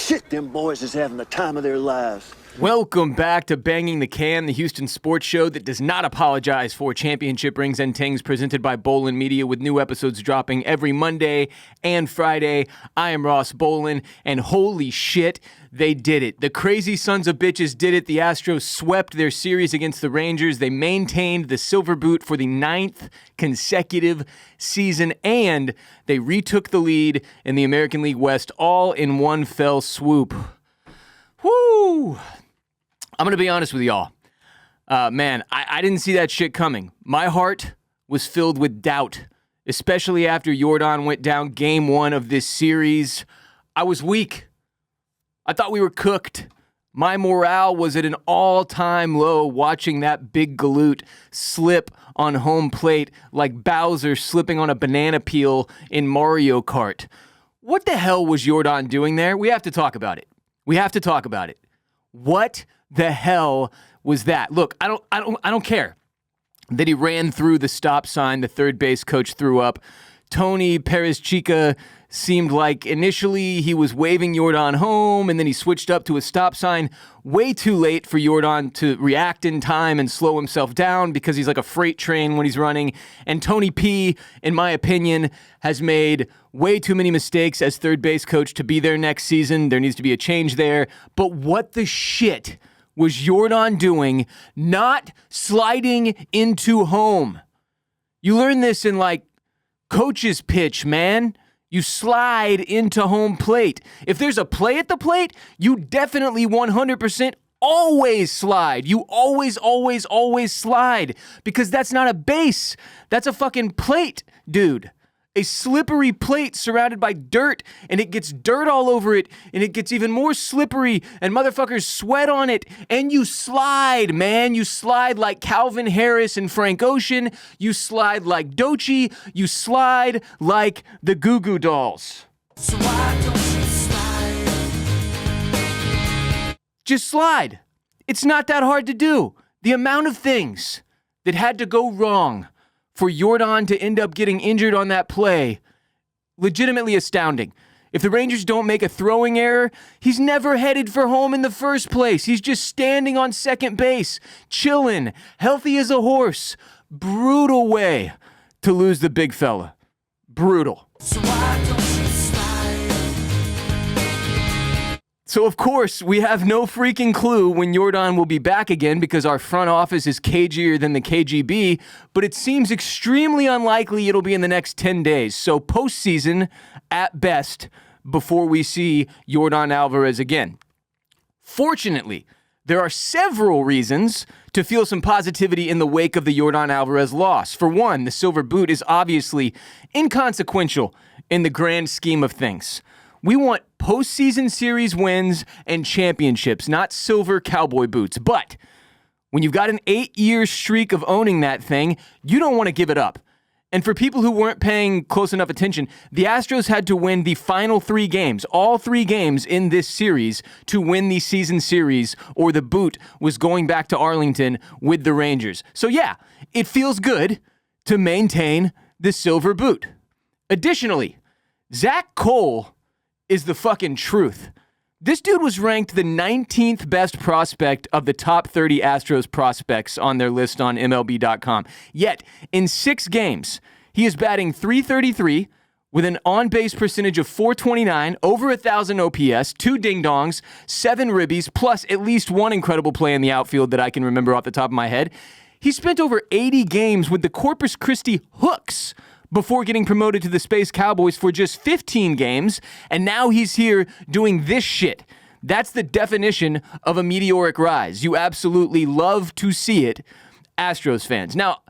Shit, them boys is having the time of their lives. Welcome back to Banging the Can, the Houston sports show that does not apologize for championship rings and tings, presented by Bolen Media, with new episodes dropping every Monday and Friday. I am Ross Bolen, and holy shit, they did it. The crazy sons of bitches did it. The Astros swept their series against the Rangers. They maintained the silver boot for the 9th consecutive season, and they retook the lead in the American League West all in one fell swoop. Woo! I'm going to be honest with y'all. Man, I didn't see that shit coming. My heart was filled with doubt, especially after Yordan went down game 1 of this series. I was weak. I thought we were cooked. My morale was at an all-time low watching that big galoot slip on home plate like Bowser slipping on a banana peel in Mario Kart. What the hell was Yordan doing there? We have to talk about it. What the hell was that? Look, I don't care that he ran through the stop sign the third base coach threw up. Tony Perez-Chica seemed like initially he was waving Yordan home, and then he switched up to a stop sign way too late for Yordan to react in time and slow himself down because he's like a freight train when he's running. And Tony P, in my opinion, has made way too many mistakes as third base coach to be there next season. There needs to be a change there. But what the shit was Yordan doing not sliding into home? You learn this in like coach's pitch, man. You slide into home plate. If there's a play at the plate, you definitely 100% always slide. You always slide, because that's not a base. That's a fucking plate, dude. A slippery plate surrounded by dirt, and it gets dirt all over it, and it gets even more slippery, and motherfuckers sweat on it, and you slide, man. You slide like Calvin Harris and Frank Ocean. You slide like Doechii. You slide like the Goo Goo Dolls. So why don't you slide? Just slide. It's not that hard to do. The amount of things that had to go wrong for Yordan to end up getting injured on that play, legitimately astounding. If the Rangers don't make a throwing error, he's never headed for home in the first place. He's just standing on second base, chilling, healthy as a horse. Brutal way to lose the big fella. Brutal. So why don't you slide? So, of course, we have no freaking clue when Yordan will be back again because our front office is cagier than the KGB, but it seems extremely unlikely it'll be in the next 10 days. So, postseason at best before we see Yordan Alvarez again. Fortunately, there are several reasons to feel some positivity in the wake of the Yordan Alvarez loss. For one, the silver boot is obviously inconsequential in the grand scheme of things. We want postseason series wins and championships, not silver cowboy boots. But when you've got an 8-year streak of owning that thing, you don't want to give it up. And for people who weren't paying close enough attention, the Astros had to win the final 3 games, all 3 games in this series, to win the season series, or the boot was going back to Arlington with the Rangers. So yeah, it feels good to maintain the silver boot. Additionally, Zach Cole is the fucking truth. This dude was ranked the 19th best prospect of the top 30 Astros prospects on their list on MLB.com. Yet, in 6 games, he is batting .333 with an on-base percentage of .429, over 1,000 OPS, 2 ding-dongs, 7 ribbies, plus at least 1 incredible play in the outfield that I can remember off the top of my head. He spent over 80 games with the Corpus Christi Hooks before getting promoted to the Space Cowboys for just 15 games, and now he's here doing this shit. That's the definition of a meteoric rise. You absolutely love to see it, Astros fans. Now,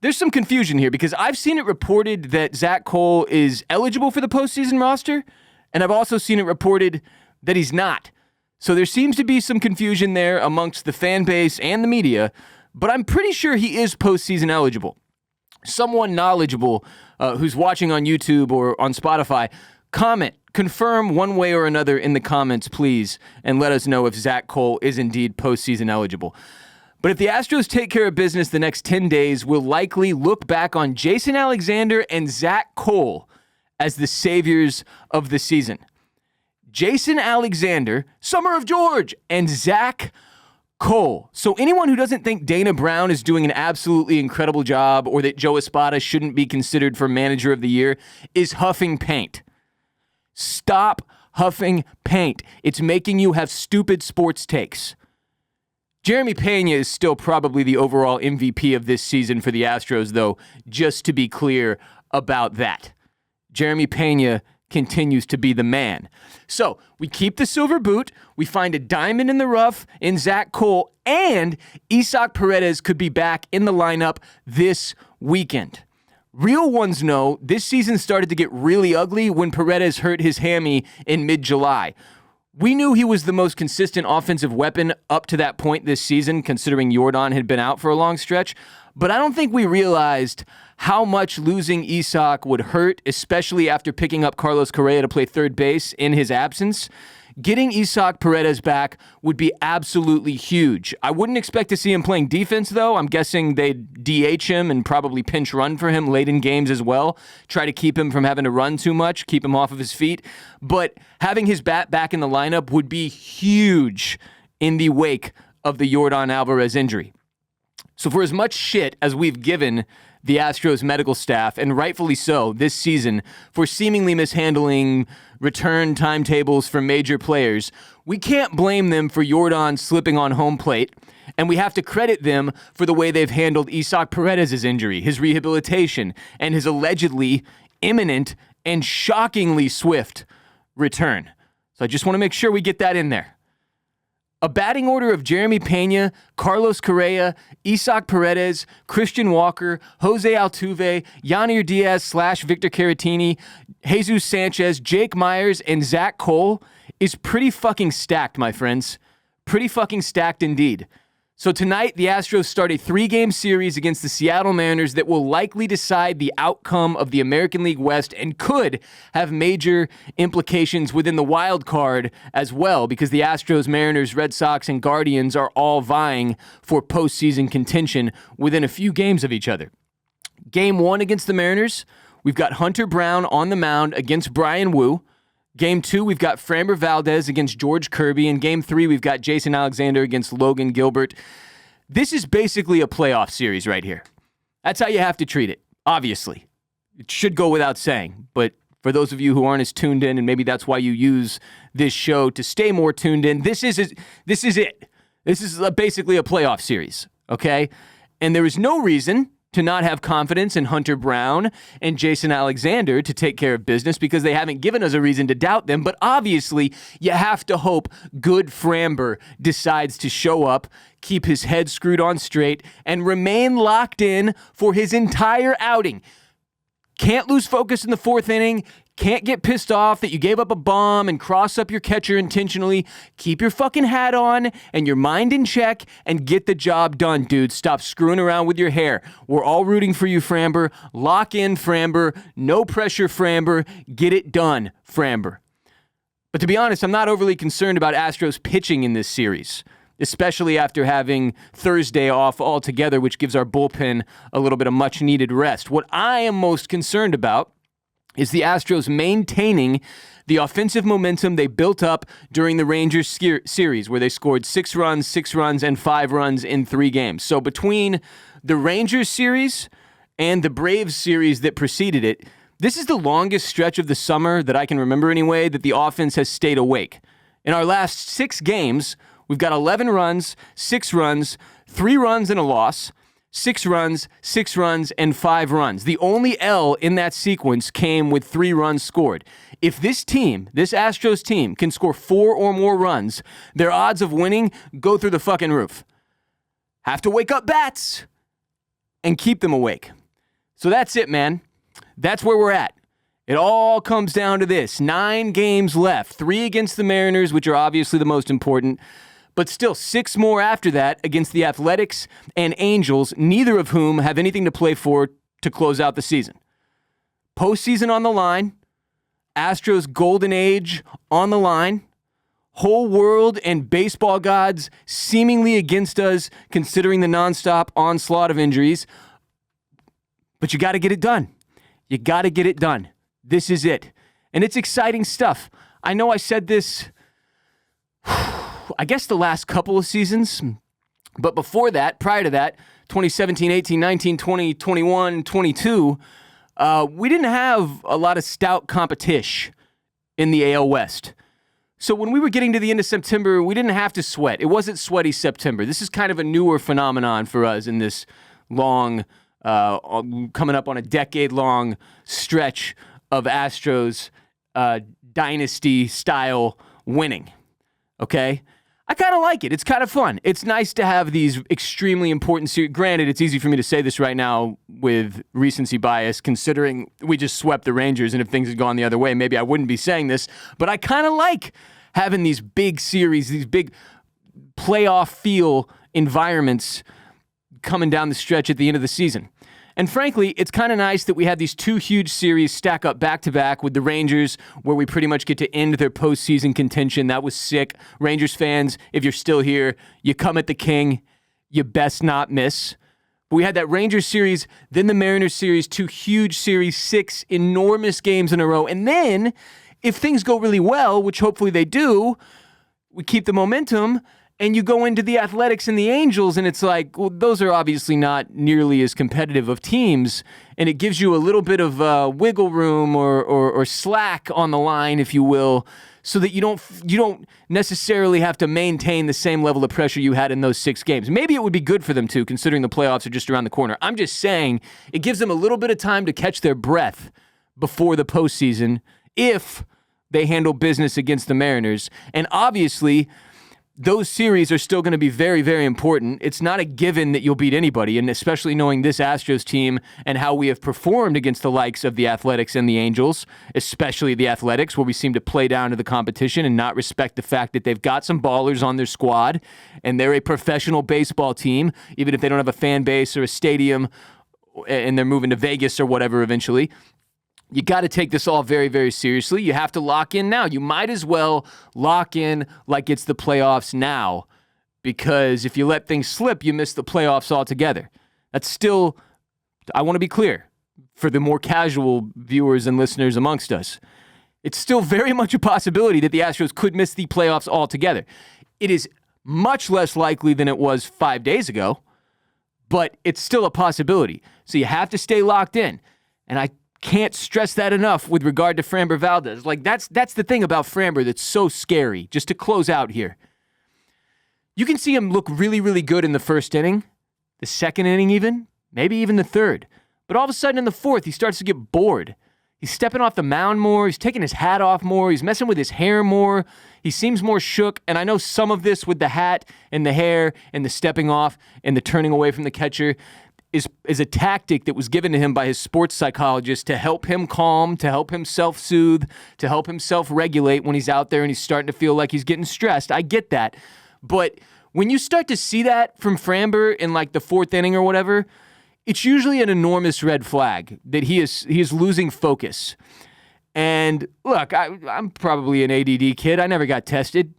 there's some confusion here because I've seen it reported that Zach Cole is eligible for the postseason roster, and I've also seen it reported that he's not. So there seems to be some confusion there amongst the fan base and the media, but I'm pretty sure he is postseason eligible. Someone knowledgeable who's watching on YouTube or on Spotify, comment, confirm one way or another in the comments, please, and let us know if Zach Cole is indeed postseason eligible. But if the Astros take care of business the next 10 days, we'll likely look back on Jason Alexander and Zach Cole as the saviors of the season. Jason Alexander, Summer of George, and Zach Cole. So anyone who doesn't think Dana Brown is doing an absolutely incredible job or that Joe Espada shouldn't be considered for Manager of the Year is huffing paint. Stop huffing paint. It's making you have stupid sports takes. Jeremy Pena is still probably the overall MVP of this season for the Astros, though, just to be clear about that. Jeremy Pena continues to be the man. So we keep the silver boot, we find a diamond in the rough in Zach Cole, and Isaac Paredes could be back in the lineup this weekend. Real ones know this season started to get really ugly when Paredes hurt his hammy in mid-July. We knew he was the most consistent offensive weapon up to that point this season, considering Yordan had been out for a long stretch, but I don't think we realized how much losing Isaac would hurt, especially after picking up Carlos Correa to play third base in his absence. Getting Isaac Paredes back would be absolutely huge. I wouldn't expect to see him playing defense, though. I'm guessing they'd DH him and probably pinch run for him late in games as well. Try to keep him from having to run too much, keep him off of his feet. But having his bat back in the lineup would be huge in the wake of the Yordan Alvarez injury. So for as much shit as we've given the Astros medical staff, and rightfully so, this season for seemingly mishandling return timetables for major players, we can't blame them for Yordan slipping on home plate, and we have to credit them for the way they've handled Isaac Paredes' injury, his rehabilitation, and his allegedly imminent and shockingly swift return. So I just want to make sure we get that in there. A batting order of Jeremy Pena, Carlos Correa, Isaac Paredes, Christian Walker, Jose Altuve, Yanir Diaz / Victor Caratini, Jesus Sanchez, Jake Myers, and Zach Cole is pretty fucking stacked, my friends. Pretty fucking stacked indeed. So tonight, the Astros start a 3-game series against the Seattle Mariners that will likely decide the outcome of the American League West and could have major implications within the wild card as well, because the Astros, Mariners, Red Sox, and Guardians are all vying for postseason contention within a few games of each other. Game 1 against the Mariners, we've got Hunter Brown on the mound against Brian Wu. Game 2, we've got Framber Valdez against George Kirby. And Game 3, we've got Jason Alexander against Logan Gilbert. This is basically a playoff series right here. That's how you have to treat it, obviously. It should go without saying. But for those of you who aren't as tuned in, and maybe that's why you use this show to stay more tuned in, this is it. This is basically a playoff series, okay? And there is no reason to not have confidence in Hunter Brown and Jason Alexander to take care of business because they haven't given us a reason to doubt them. But obviously, you have to hope good Framber decides to show up, keep his head screwed on straight, and remain locked in for his entire outing. Can't lose focus in the 4th inning. Can't get pissed off that you gave up a bomb and cross up your catcher intentionally. Keep your fucking hat on and your mind in check and get the job done, dude. Stop screwing around with your hair. We're all rooting for you, Framber. Lock in, Framber. No pressure, Framber. Get it done, Framber. But to be honest, I'm not overly concerned about Astros pitching in this series, especially after having Thursday off altogether, which gives our bullpen a little bit of much-needed rest. What I am most concerned about is the Astros maintaining the offensive momentum they built up during the Rangers series, where they scored 6 runs, and 5 runs in 3 games. So between the Rangers series and the Braves series that preceded it, this is the longest stretch of the summer that I can remember anyway that the offense has stayed awake. In our last 6 games, we've got 11 runs, 6 runs, 3 runs and a loss, 6 runs, 6 runs, and 5 runs. The only L in that sequence came with 3 runs scored. If this team, this Astros team, can score 4 or more runs, their odds of winning go through the fucking roof. Have to wake up bats and keep them awake. So that's it, man. That's where we're at. It all comes down to this. 9 games left. 3 against the Mariners, which are obviously the most important, but still 6 more after that against the Athletics and Angels, neither of whom have anything to play for to close out the season. Postseason on the line, Astros golden age on the line, whole world and baseball gods seemingly against us considering the nonstop onslaught of injuries. But you got to get it done. You got to get it done. This is it. And it's exciting stuff. I know I said this, I guess the last couple of seasons, but before that, prior to that, 2017, 18, 19, 20, 21, 22, we didn't have a lot of stout competition in the AL West. So when we were getting to the end of September, we didn't have to sweat. It wasn't sweaty September. This is kind of a newer phenomenon for us in this long, coming up on a decade-long stretch of Astros dynasty-style winning. Okay? I kind of like it. It's kind of fun. It's nice to have these extremely important series. Granted, it's easy for me to say this right now with recency bias, considering we just swept the Rangers, and if things had gone the other way, maybe I wouldn't be saying this. But I kind of like having these big series, these big playoff feel environments coming down the stretch at the end of the season. And frankly, it's kind of nice that we had these two huge series stack up back-to-back with the Rangers, where we pretty much get to end their postseason contention. That was sick. Rangers fans, if you're still here, you come at the king. You best not miss. But we had that Rangers series, then the Mariners series, two huge series, 6 enormous games in a row. And then, if things go really well, which hopefully they do, we keep the momentum, and you go into the Athletics and the Angels, and it's like, well, those are obviously not nearly as competitive of teams, and it gives you a little bit of wiggle room or slack on the line, if you will, so that you don't necessarily have to maintain the same level of pressure you had in those 6 games. Maybe it would be good for them too, considering the playoffs are just around the corner. I'm just saying it gives them a little bit of time to catch their breath before the postseason if they handle business against the Mariners, and obviously those series are still going to be very, very important. It's not a given that you'll beat anybody, and especially knowing this Astros team and how we have performed against the likes of the Athletics and the Angels, especially the Athletics, where we seem to play down to the competition and not respect the fact that they've got some ballers on their squad, and they're a professional baseball team, even if they don't have a fan base or a stadium, and they're moving to Vegas or whatever eventually. You got to take this all very, very seriously. You have to lock in now. You might as well lock in like it's the playoffs now, because if you let things slip, you miss the playoffs altogether. That's still, I want to be clear, for the more casual viewers and listeners amongst us, it's still very much a possibility that the Astros could miss the playoffs altogether. It is much less likely than it was 5 days ago, but it's still a possibility. So you have to stay locked in. And I can't stress that enough with regard to Framber Valdez. Like, that's the thing about Framber that's so scary. Just to close out here, you can see him look really, really good in the first inning, the second inning even, maybe even the third. But all of a sudden in the fourth, he starts to get bored. He's stepping off the mound more. He's taking his hat off more. He's messing with his hair more. He seems more shook. And I know some of this with the hat and the hair and the stepping off and the turning away from the catcher is a tactic that was given to him by his sports psychologist to help him calm, to help him self-soothe, to help him self-regulate when he's out there and he's starting to feel like he's getting stressed. I get that. But when you start to see that from Framber in like the fourth inning or whatever, it's usually an enormous red flag that he is losing focus. And look, I'm probably an ADD kid. I never got tested.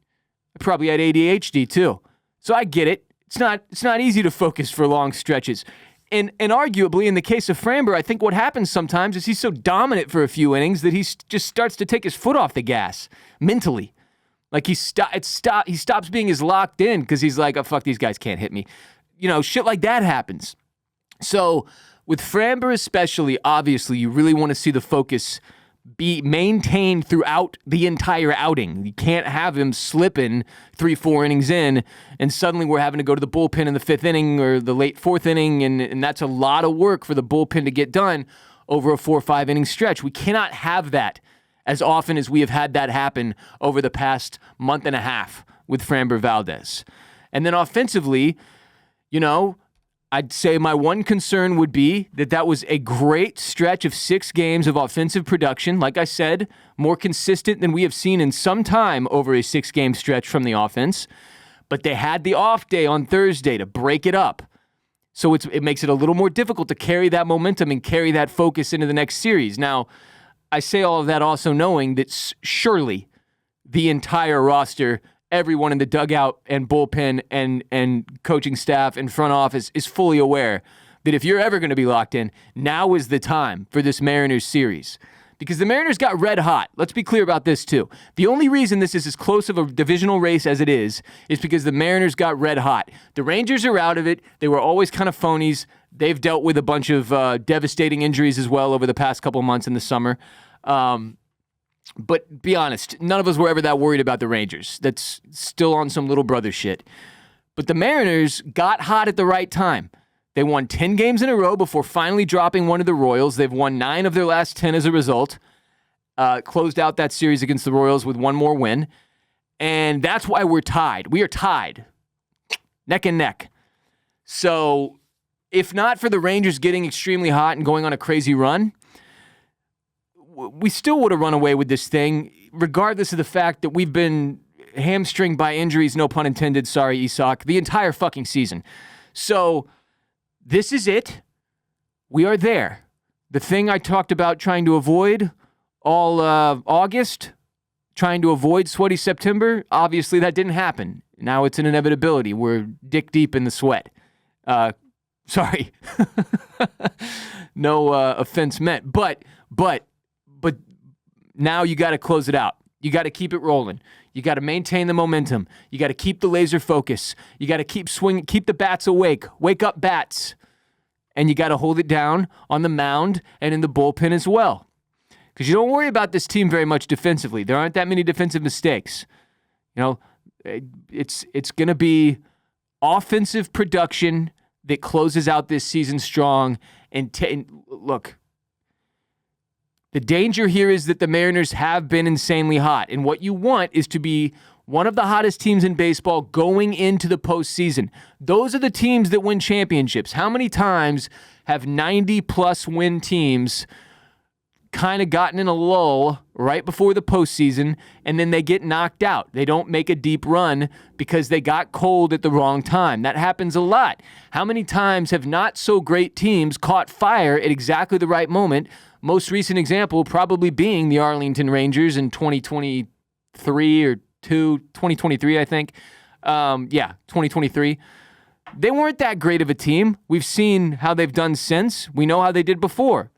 I probably had ADHD too. So I get it. It's not easy to focus for long stretches. And arguably, in the case of Framber, I think what happens sometimes is he's so dominant for a few innings that he just starts to take his foot off the gas mentally. Like he stops being as locked in because he's like, oh, fuck, these guys can't hit me. You know, shit like that happens. So with Framber especially, obviously, you really want to see the focus be maintained throughout the entire outing. You can't have him slipping 3-4 innings in, and suddenly we're having to go to the bullpen in the 5th inning or the late 4th inning, and that's a lot of work for the bullpen to get done over a 4 or 5 inning stretch. We cannot have that as often as we have had that happen over the past month and a half with Framber Valdez. And then offensively, you know, I'd say my one concern would be that was a great stretch of 6 games of offensive production. Like I said, more consistent than we have seen in some time over a 6-game stretch from the offense. But they had the off day on Thursday to break it up. So it makes it a little more difficult to carry that momentum and carry that focus into the next series. Now, I say all of that also knowing that surely the entire roster, everyone in the dugout and bullpen and coaching staff and front office is fully aware that if you're ever going to be locked in, now is the time for this Mariners series. because the Mariners got red hot. Let's be clear about this too. The only reason this is as close of a divisional race as it is because the Mariners got red hot. The Rangers are out of it. They were always kind of phonies. They've dealt with a bunch of devastating injuries as well over the past couple of months in the summer. But be honest, none of us were ever that worried about the Rangers. That's still on some little brother shit. But the Mariners got hot at the right time. They won 10 games in a row before finally dropping one to the Royals. They've won 9 of their last 10 as a result. Closed out that series against the Royals with one more win. And that's why we're tied. We are tied. Neck and neck. So if not for the Rangers getting extremely hot and going on a crazy run, we still would have run away with this thing, regardless of the fact that we've been hamstringed by injuries, no pun intended, sorry, Isak, the entire fucking season. So this is it. We are there. The thing I talked about trying to avoid all August, trying to avoid sweaty September, obviously that didn't happen. Now it's an inevitability. We're dick deep in the sweat. Sorry. No offense meant. But now you got to close it out. You got to keep it rolling. You got to maintain the momentum. You got to keep the laser focus. You got to keep swinging, keep the bats awake. Wake up, bats. And you got to hold it down on the mound and in the bullpen as well. Because you don't worry about this team very much defensively. There aren't that many defensive mistakes. You know, it's going to be offensive production that closes out this season strong. And look, the danger here is that the Mariners have been insanely hot. And what you want is to be one of the hottest teams in baseball going into the postseason. Those are the teams that win championships. How many times have 90-plus win teams kind of gotten in a lull right before the postseason, and then they get knocked out? They don't make a deep run because they got cold at the wrong time. That happens a lot. How many times have not so great teams caught fire at exactly the right moment? Most recent example probably being the Arlington Rangers in 2023 or 2023, I think. 2023. They weren't that great of a team. We've seen how they've done since. We know how they did before.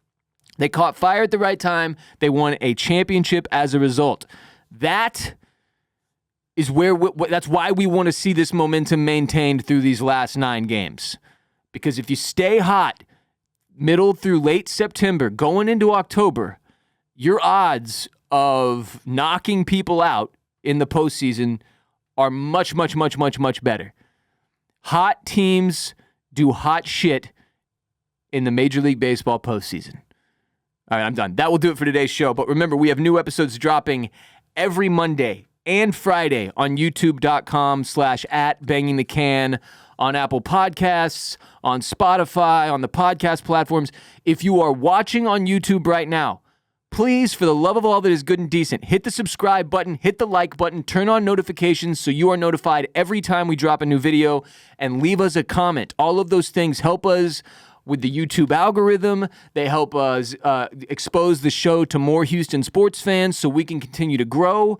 They caught fire at the right time. They won a championship as a result. That is that's why we want to see this momentum maintained through these last 9 games. Because if you stay hot middle through late September, going into October, your odds of knocking people out in the postseason are much, much, much, much, much better. Hot teams do hot shit in the Major League Baseball postseason. All right, I'm done. That will do it for today's show. But remember, we have new episodes dropping every Monday and Friday on youtube.com/@bangingthecan, on Apple Podcasts, on Spotify, on the podcast platforms. If you are watching on YouTube right now, please, for the love of all that is good and decent, hit the subscribe button, hit the like button, turn on notifications so you are notified every time we drop a new video, and leave us a comment. All of those things help us with the YouTube algorithm. They help us expose the show to more Houston sports fans so we can continue to grow.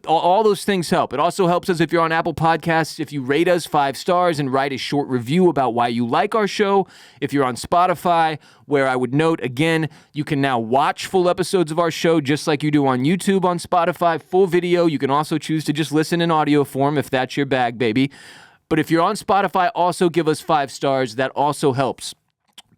All those things help. It also helps us if you're on Apple Podcasts, if you rate us 5 stars and write a short review about why you like our show. If you're on Spotify, where I would note, again, you can now watch full episodes of our show just like you do on YouTube on Spotify, full video. You can also choose to just listen in audio form if that's your bag, baby. But if you're on Spotify, also give us 5 stars. That also helps.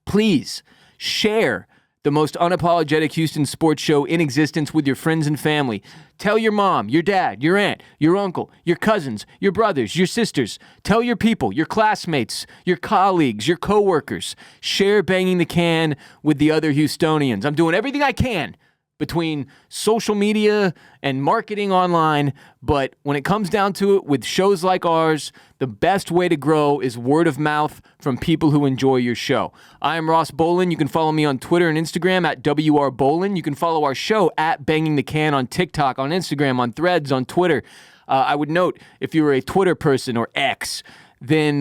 Please share the most unapologetic Houston sports show in existence with your friends and family. Tell your mom, your dad, your aunt, your uncle, your cousins, your brothers, your sisters. Tell your people, your classmates, your colleagues, your coworkers. Share Banging the Can with the other Houstonians. I'm doing everything I can between social media and marketing online, but when it comes down to it, with shows like ours, the best way to grow is word of mouth from people who enjoy your show. I am Ross Bolen. You can follow me on Twitter and Instagram at WRBolen. You can follow our show at Banging the Can on TikTok, on Instagram, on Threads, on Twitter. I would note, if you're a Twitter person or X, then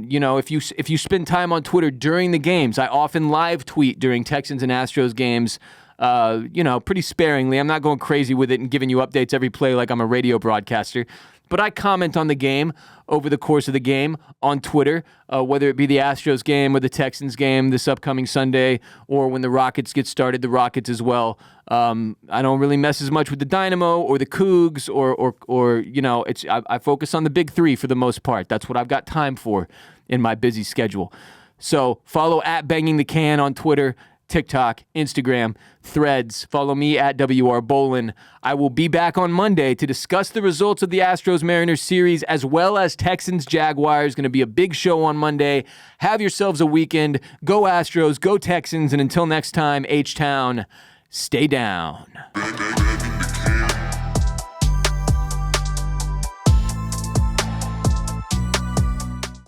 you know, if you spend time on Twitter during the games, I often live tweet during Texans and Astros games. Pretty sparingly. I'm not going crazy with it and giving you updates every play like I'm a radio broadcaster. but I comment on the game over the course of the game on Twitter, whether it be the Astros game or the Texans game this upcoming Sunday, or when the Rockets get started, the Rockets as well. I don't really mess as much with the Dynamo or the Cougs or you know, I focus on the big three for the most part. That's what I've got time for in my busy schedule. So follow at Banging the Can on Twitter, TikTok, Instagram, Threads. Follow me at WR Bolen. I will be back on Monday to discuss the results of the Astros-Mariners series as well as Texans-Jaguars. Going to be a big show on Monday. Have yourselves a weekend. Go Astros, go Texans, and until next time, H-Town, stay down.